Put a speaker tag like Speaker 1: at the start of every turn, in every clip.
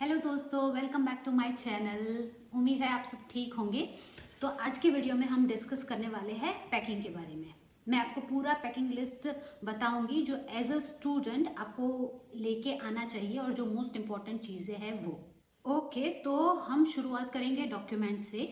Speaker 1: Hello दोस्तों, welcome back to my channel. उम्मीद है आप सब ठीक होंगे। तो आज के वीडियो में हम डिस्कस करने वाले हैं पैकिंग के बारे में। मैं आपको पूरा पैकिंग लिस्ट बताऊंगी जो एज अ स्टूडेंट आपको लेके आना चाहिए और जो मोस्ट इम्पॉर्टेंट चीज़ें हैं वो। ओके, तो हम शुरुआत करेंगे डॉक्यूमेंट से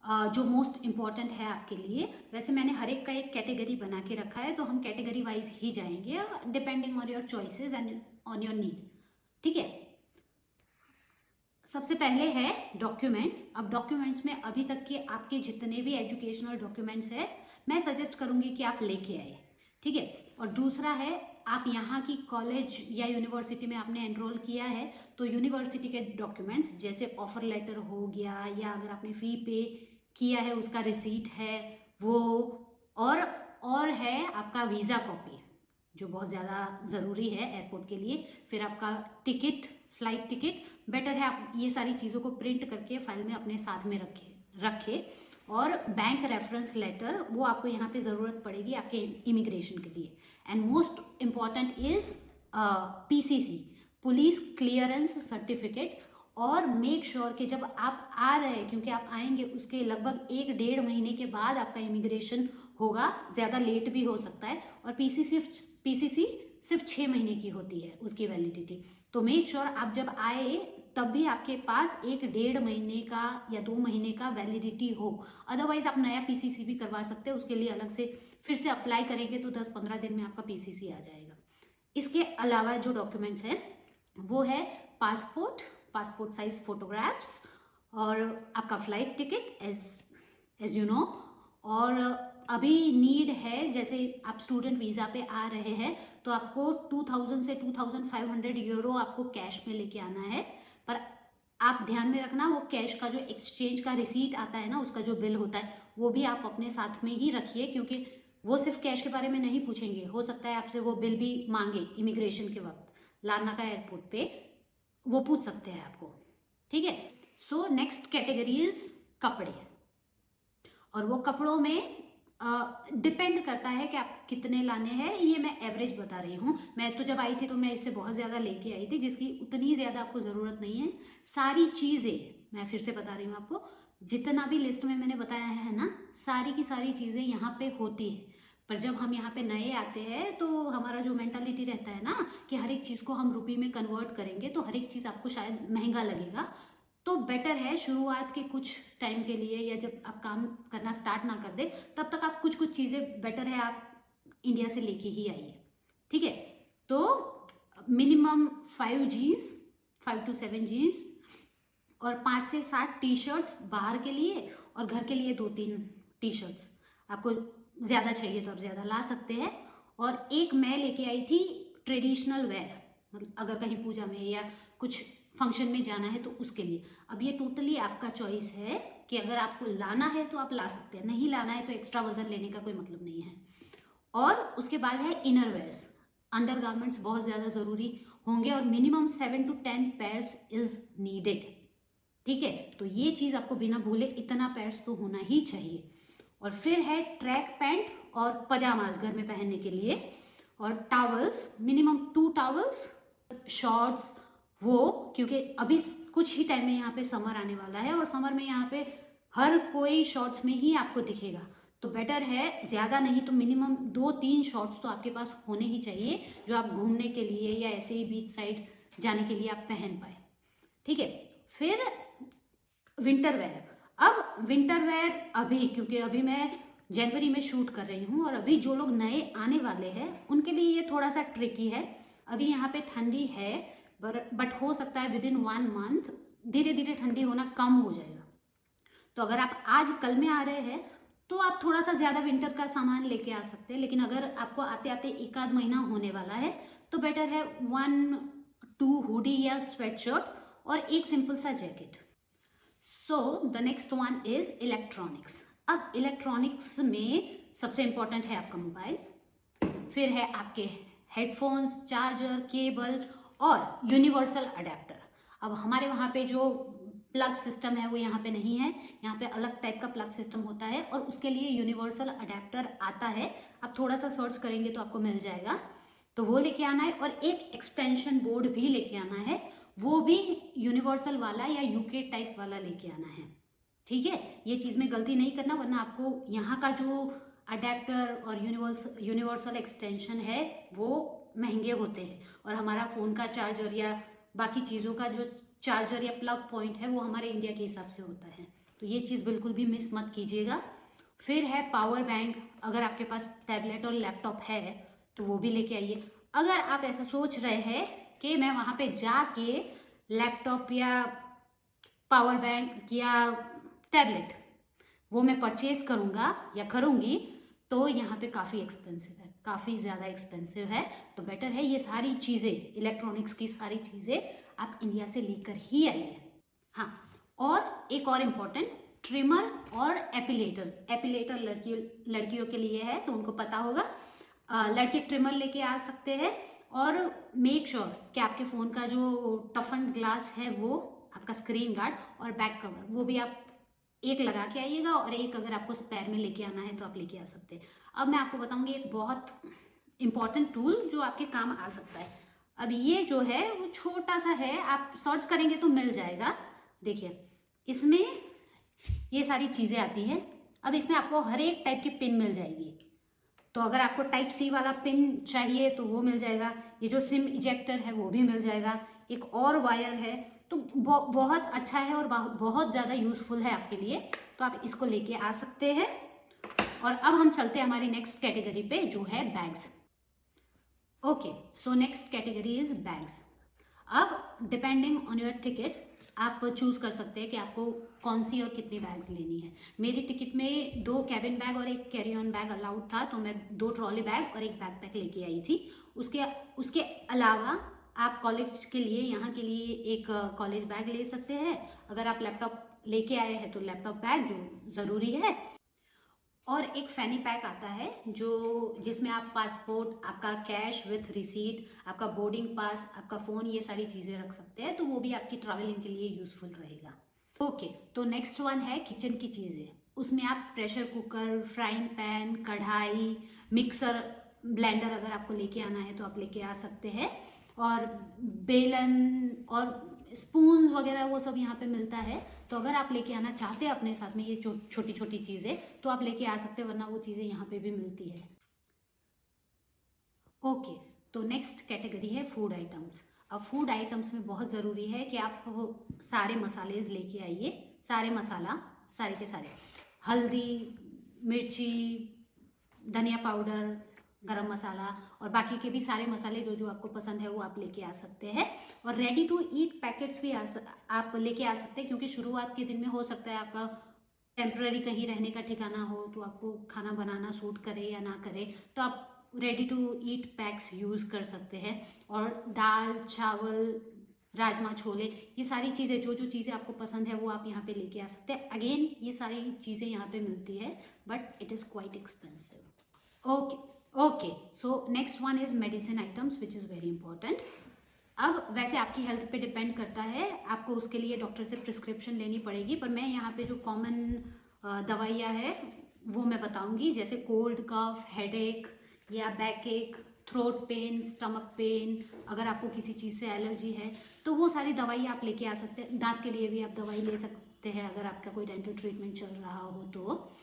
Speaker 1: जो मोस्ट इम्पॉर्टेंट है आपके लिए। वैसे मैंने हर एक का एक कैटेगरी बना के रखा है, तो हम कैटेगरी वाइज ही जाएंगे depending on your choices and on your need. ठीक है, सबसे पहले है डॉक्यूमेंट्स। अब डॉक्यूमेंट्स में अभी तक के आपके जितने भी एजुकेशनल डॉक्यूमेंट्स हैं मैं सजेस्ट करूंगी कि आप लेके आए। ठीक है, और दूसरा है आप यहाँ की कॉलेज या यूनिवर्सिटी में आपने एनरोल किया है तो यूनिवर्सिटी के डॉक्यूमेंट्स जैसे ऑफर लेटर हो गया या अगर आपने फ़ी पे किया है उसका रिसीट है वो, और है आपका वीज़ा कॉपी जो बहुत ज़्यादा ज़रूरी है एयरपोर्ट के लिए। फिर आपका टिकट, फ्लाइट टिकट। बेटर है आप ये सारी चीज़ों को प्रिंट करके फाइल में अपने साथ में रखे। और बैंक रेफरेंस लेटर वो आपको यहाँ पे ज़रूरत पड़ेगी आपके इमिग्रेशन के लिए। And most important is PCC, police clearance certificate. और मेक श्योर कि जब आप आ रहे हैं, क्योंकि आप आएंगे उसके लगभग 1-1.5 महीने के बाद आपका इमिग्रेशन होगा, ज़्यादा लेट भी हो सकता है। और पीसीसी सिर्फ 6 महीने की होती है उसकी वैलिडिटी। तो मेक श्योर आप जब आए तब भी आपके पास 1-1.5 महीने का या 2 महीने का वैलिडिटी हो। अदरवाइज आप नया पीसीसी भी करवा सकते हैं, उसके लिए अलग से फिर से अप्लाई करेंगे तो 10-15 दिन में आपका पीसीसी आ जाएगा। इसके अलावा जो डॉक्यूमेंट्स हैं वो है पासपोर्ट साइज फोटोग्राफ्स और आपका flight ticket as you know. और अभी नीड है, जैसे आप स्टूडेंट वीज़ा पे आ रहे हैं तो आपको 2000 से 2500 यूरो आपको कैश में लेके आना है। पर आप ध्यान में रखना वो कैश का जो एक्सचेंज का रिसीट आता है ना, उसका जो बिल होता है वो भी आप अपने साथ में ही रखिए, क्योंकि वो सिर्फ कैश के बारे में नहीं पूछेंगे, हो सकता है आपसे वो बिल भी मांगे इमिग्रेशन के वक्त लारनाका एयरपोर्ट पे, वो पूछ सकते हैं आपको। ठीक है, सो नेक्स्ट कैटेगरी इज कपड़े। और वो कपड़ों में डिपेंड करता है कि आप कितने लाने हैं, ये मैं एवरेज बता रही हूँ। मैं तो जब आई थी तो मैं इससे बहुत ज़्यादा लेके आई थी जिसकी उतनी ज़्यादा आपको ज़रूरत नहीं है। सारी चीज़ें मैं फिर से बता रही हूँ आपको, जितना भी लिस्ट में मैंने बताया है ना, सारी की सारी चीज़ें यहाँ पे होती है। पर जब हम यहाँ पे नए आते हैं तो हमारा जो मेंटालिटी रहता है ना कि हर एक चीज़ को हम रुपये में कन्वर्ट करेंगे तो हर एक चीज़ आपको शायद महंगा लगेगा। तो बेटर है शुरुआत के कुछ टाइम के लिए या जब आप काम करना स्टार्ट ना कर दे तब तक आप कुछ चीज़ें बेटर है आप इंडिया से लेके ही आइए। ठीक है, तो मिनिमम 5 to 7 जीन्स और 5 से 7 टी शर्ट्स बाहर के लिए, और घर के लिए 2-3 टी शर्ट्स। आपको ज़्यादा चाहिए तो आप ज़्यादा ला सकते हैं। और एक मैं लेके आई थी ट्रेडिशनल वेयर, मतलब अगर कहीं पूजा में या कुछ फंक्शन में जाना है तो उसके लिए। अब ये टोटली आपका चॉइस है कि अगर आपको लाना है तो आप ला सकते हैं, नहीं लाना है तो एक्स्ट्रा वजन लेने का कोई मतलब नहीं है। और उसके बाद है इनर वेयर्स, अंडर गारमेंट्स बहुत ज़्यादा ज़रूरी होंगे और minimum 7 to 10 pairs is needed. ठीक है, तो ये चीज़ आपको बिना भूले इतना पेयर्स तो होना ही चाहिए। और फिर है ट्रैक पैंट और पजामाज घर में पहनने के लिए, और टावल्स, मिनिमम 2 टावल्स, शॉर्ट्स वो, क्योंकि अभी कुछ ही टाइम में यहाँ पे समर आने वाला है और समर में यहाँ पे हर कोई शॉर्ट्स में ही आपको दिखेगा। तो बेटर है ज़्यादा नहीं तो मिनिमम 2-3 शॉर्ट्स तो आपके पास होने ही चाहिए जो आप घूमने के लिए या ऐसे ही बीच साइड जाने के लिए आप पहन पाए। ठीक है, फिर विंटर वेयर। अब विंटर वेयर अभी, क्योंकि अभी मैं जनवरी में शूट कर रही हूँ और अभी जो लोग नए आने वाले हैं उनके लिए ये थोड़ा सा ट्रिकी है। अभी यहाँ पे ठंडी है बट हो सकता है विद इन 1 मंथ धीरे धीरे ठंडी होना कम हो जाएगा। तो अगर आप आज कल में आ रहे हैं तो आप थोड़ा सा ज़्यादा विंटर का सामान लेके आ सकते हैं, लेकिन अगर आपको आते आते 1-आध महीना होने वाला है तो बेटर है 1-2 हुडी या स्वेट शर्ट और एक सिंपल सा jacket. So the next one is electronics. अब इलेक्ट्रॉनिक्स में सबसे इंपॉर्टेंट है आपका मोबाइल, फिर है आपके हेडफोन्स, चार्जर, केबल और यूनिवर्सल अडेप्टर। अब हमारे वहाँ पे जो प्लग सिस्टम है वो यहाँ पे नहीं है, यहाँ पे अलग टाइप का प्लग सिस्टम होता है और उसके लिए यूनिवर्सल अडेप्टर आता है। आप थोड़ा सा सर्च करेंगे तो आपको मिल जाएगा। तो वो लेके आना है, और एक एक्सटेंशन बोर्ड भी लेके आना है, वो भी यूनिवर्सल वाला या यूके टाइप वाला लेके आना है। ठीक है, ये चीज़ में गलती नहीं करना, वरना आपको यहाँ का जो अडेप्टर और यूनिवर्सल एक्सटेंशन है वो महंगे होते हैं, और हमारा फ़ोन का चार्जर या बाकी चीज़ों का जो चार्जर या प्लग पॉइंट है वो हमारे इंडिया के हिसाब से होता है। तो ये चीज़ बिल्कुल भी मिस मत कीजिएगा। फिर है पावर बैंक, अगर आपके पास टैबलेट और लैपटॉप है तो वो भी लेके आइए। अगर आप ऐसा सोच रहे हैं कि मैं वहाँ पे जाके लैपटॉप या पावर बैंक या टैबलेट वो मैं परचेज करूँगा या करूँगी, तो यहाँ पे काफ़ी एक्सपेंसिव है, काफ़ी ज़्यादा एक्सपेंसिव है। तो बेटर है ये सारी चीज़ें, इलेक्ट्रॉनिक्स की सारी चीज़ें आप इंडिया से लेकर ही आइए। हाँ, और एक और इम्पॉर्टेंट, ट्रिमर और एपिलेटर लड़कियों के लिए है, तो उनको पता होगा। लड़के ट्रिमर लेके आ सकते हैं, और मेक श्योर कि आपके फ़ोन का जो टफन ग्लास है वो, आपका स्क्रीन गार्ड और बैक कवर, वो भी आप एक लगा के आइएगा, और एक अगर आपको स्पेयर में लेके आना है तो आप लेके आ सकते हैं। अब मैं आपको बताऊंगी एक बहुत इम्पॉर्टेंट टूल जो आपके काम आ सकता है। अब ये जो है वो छोटा सा है, आप सर्च करेंगे तो मिल जाएगा। देखिए, इसमें ये सारी चीज़ें आती हैं। अब इसमें आपको हर एक टाइप की पिन मिल जाएगी। तो अगर आपको टाइप सी वाला पिन चाहिए तो वो मिल जाएगा, ये जो सिम इजेक्टर है वो भी मिल जाएगा, एक और वायर है। तो बहुत अच्छा है और बहुत ज़्यादा यूज़फुल है आपके लिए, तो आप इसको लेके आ सकते हैं। और अब हम चलते हैं हमारी नेक्स्ट कैटेगरी पे, जो है bags. Okay, so next category is bags. अब डिपेंडिंग ऑन योर टिकट आप चूज़ कर सकते हैं कि आपको कौन सी और कितनी बैग्स लेनी है। मेरी टिकट में 2 कैबिन बैग और एक कैरी ऑन बैग अलाउड था, तो मैं 2 ट्रॉली बैग और एक बैकपैक लेके आई थी। उसके अलावा आप कॉलेज के लिए, यहाँ के लिए एक कॉलेज बैग ले सकते हैं। अगर आप लैपटॉप लेके आए हैं तो लैपटॉप बैग जो ज़रूरी है, और एक फैनी पैक आता है जिसमें आप पासपोर्ट, आपका कैश विथ रिसीट, आपका बोर्डिंग पास, आपका फ़ोन, ये सारी चीज़ें रख सकते हैं, तो वो भी आपकी ट्रैवलिंग के लिए यूज़फुल रहेगा। ओके, तो नेक्स्ट वन है किचन की चीज़ें। उसमें आप प्रेशर कुकर, फ्राइंग पैन, कढ़ाई, मिक्सर, ब्लेंडर अगर आपको लेके आना है तो आप लेके आ सकते हैं, और बेलन और स्पून वगैरह वो सब यहाँ पे मिलता है। तो अगर आप लेके आना चाहते हैं अपने साथ में ये छोटी छोटी चीज़ें, तो आप लेके आ सकते हैं, वरना वो चीज़ें यहाँ पे भी मिलती है। ओके, तो नेक्स्ट कैटेगरी है फूड आइटम्स। अब फूड आइटम्स में बहुत ज़रूरी है कि आप सारे मसालेज लेके आइए, सारे मसाला, सारे के सारे, हल्दी, मिर्ची, धनिया पाउडर, गरम मसाला, और बाकी के भी सारे मसाले जो आपको पसंद है वो आप लेके आ सकते हैं। और रेडी टू ईट पैकेट्स भी आप लेके आ सकते हैं, क्योंकि शुरुआत के दिन में हो सकता है आपका टेम्पररी कहीं रहने का ठिकाना हो, तो आपको खाना बनाना सूट करे या ना करे, तो आप ready to eat packs use कर सकते हैं। और दाल, चावल, राजमा, छोले, ये सारी चीज़ें, जो चीज़ें आपको पसंद है वो आप यहाँ पे लेके आ सकते हैं। अगेन ये सारी चीज़ें यहाँ पे मिलती है, but it is quite expensive. Okay, so next one is medicine items, which is very important. अब वैसे आपकी हेल्थ पे डिपेंड करता है, आपको उसके लिए डॉक्टर से प्रिस्क्रिप्शन लेनी पड़ेगी, पर मैं यहाँ पे जो कॉमन दवाइयाँ है वो मैं बताऊँगी, जैसे कोल्ड कफ, हेडेक या बैक एक, थ्रोट पेन, स्टमक पेन, अगर आपको किसी चीज़ से एलर्जी है तो वो सारी दवाई आप लेके आ सकते हैं। दांत के लिए भी आप दवाई ले सकते हैं अगर आपका कोई डेंटल ट्रीटमेंट चल रहा हो तो।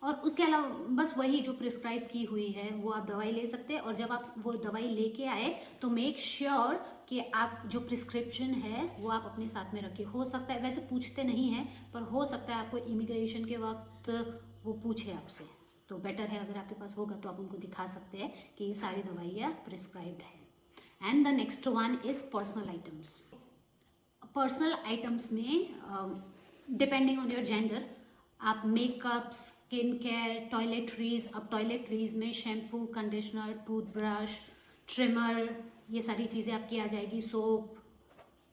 Speaker 1: और उसके अलावा बस वही जो प्रिस्क्राइब की हुई है वो आप दवाई ले सकते हैं। और जब आप वो दवाई लेके आए तो मेक श्योर कि आप जो प्रिस्क्रिप्शन है वो आप अपने साथ में रखिए। हो सकता है, वैसे पूछते नहीं हैं, पर हो सकता है आपको इमिग्रेशन के वक्त वो पूछे आपसे, तो बेटर है अगर आपके पास होगा तो आप उनको दिखा सकते हैं कि ये सारी दवाइयाँ प्रिस्क्राइब्ड है। And the next one is personal items. Personal items में डिपेंडिंग ऑन योर जेंडर आप मेकअप, स्किन केयर, टॉयलेटरीज, अब टॉयलेटरीज में शैम्पू, कंडीशनर, टूथब्रश, ट्रिमर, ये सारी चीज़ें आपकी आ जाएगी, सोप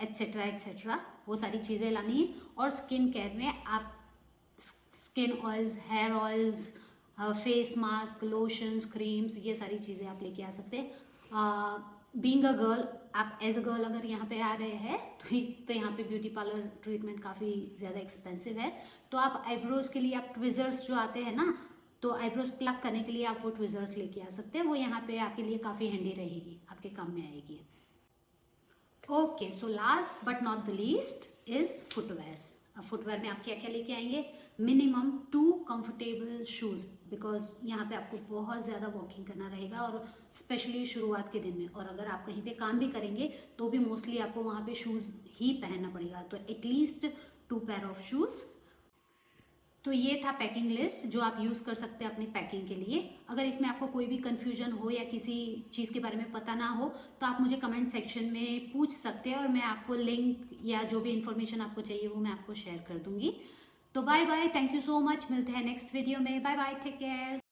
Speaker 1: एट्सेट्रा एट्सेट्रा, वो सारी चीज़ें लानी है। और स्किन केयर में आप skin oils, hair oils, face mask, lotions, creams, ये सारी चीज़ें आप लेके आ सकते हैं। बीइंग अ गर्ल, आप एज अ गर्ल अगर यहाँ पे आ रहे हैं तो यहाँ पे ब्यूटी पार्लर ट्रीटमेंट काफ़ी ज़्यादा एक्सपेंसिव है, तो आप आईब्रोज़ के लिए आप ट्विज़र्स जो आते हैं ना, तो आईब्रोज प्लग करने के लिए आप वो ट्विज़र्स लेके आ सकते हैं, वो यहाँ पे आपके लिए काफ़ी हैंडी रहेगी, आपके काम में आएगी। Okay, so last but not the least is footwears. अब फुटवेयर में आप क्या क्या लेके आएंगे? मिनिमम 2 कंफर्टेबल शूज़, बिकॉज यहाँ पे आपको बहुत ज़्यादा वॉकिंग करना रहेगा और स्पेशली शुरुआत के दिन में, और अगर आप कहीं पे काम भी करेंगे तो भी मोस्टली आपको वहाँ पे शूज़ ही पहनना पड़ेगा, तो एटलीस्ट 2 पेयर ऑफ शूज़। तो ये था पैकिंग लिस्ट जो आप यूज़ कर सकते हैं अपनी पैकिंग के लिए। अगर इसमें आपको कोई भी कन्फ्यूजन हो या किसी चीज़ के बारे में पता ना हो तो आप मुझे कमेंट सेक्शन में पूछ सकते हैं और मैं आपको लिंक या जो भी इन्फॉर्मेशन आपको चाहिए वो मैं आपको शेयर कर दूंगी। तो bye bye, thank you so much, मिलते हैं नेक्स्ट वीडियो में। Bye bye, take care.